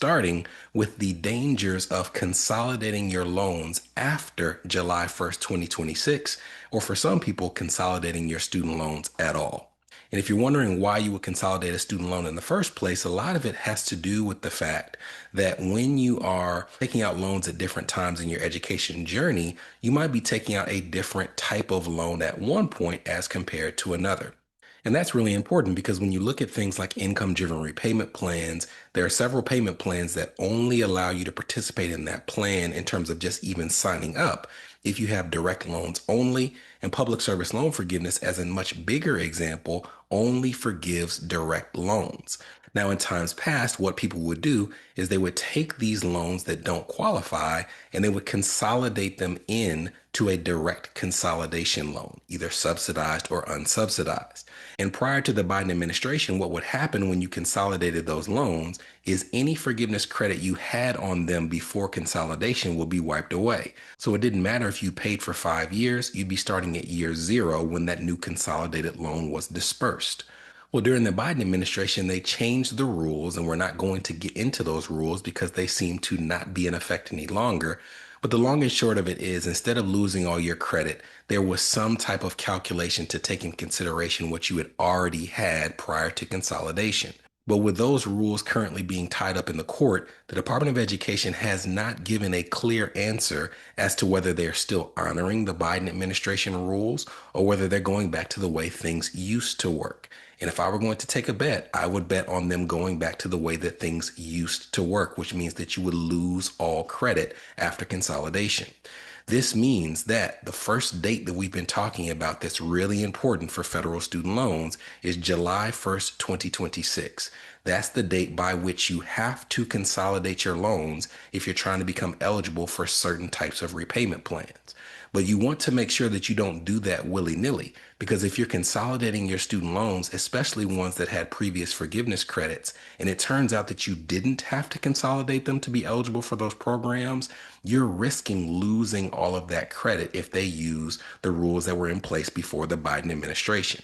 starting with the dangers of consolidating your loans after July 1st, 2026, or for some people, consolidating your student loans at all. And if you're wondering why you would consolidate a student loan in the first place, a lot of it has to do with the fact that when you are taking out loans at different times in your education journey, you might be taking out a different type of loan at one point as compared to another. And that's really important because when you look at things like income driven repayment plans, there are several payment plans that only allow you to participate in that plan in terms of just even signing up if you have direct loans only. And public service loan forgiveness, as a much bigger example, only forgives direct loans. Now, in times past, what people would do is they would take these loans that don't qualify and they would consolidate them in to a direct consolidation loan, either subsidized or unsubsidized. And prior to the Biden administration, what would happen when you consolidated those loans is any forgiveness credit you had on them before consolidation will be wiped away. So it didn't matter if you paid for 5 years, you'd be starting at year zero when that new consolidated loan was dispersed. Well, during the Biden administration, they changed the rules, and we're not going to get into those rules because they seem to not be in effect any longer. But the long and short of it is, instead of losing all your credit, there was some type of calculation to take in consideration what you had already had prior to consolidation. But with those rules currently being tied up in the court, the Department of Education has not given a clear answer as to whether they're still honoring the Biden administration rules or whether they're going back to the way things used to work. And if I were going to take a bet, I would bet on them going back to the way that things used to work, which means that you would lose all credit after consolidation. This means that the first date that we've been talking about that's really important for federal student loans is July 1st, 2026. That's the date by which you have to consolidate your loans if you're trying to become eligible for certain types of repayment plans. But you want to make sure that you don't do that willy-nilly, because if you're consolidating your student loans, especially ones that had previous forgiveness credits, and it turns out that you didn't have to consolidate them to be eligible for those programs, you're risking losing all of that credit if they use the rules that were in place before the Biden administration.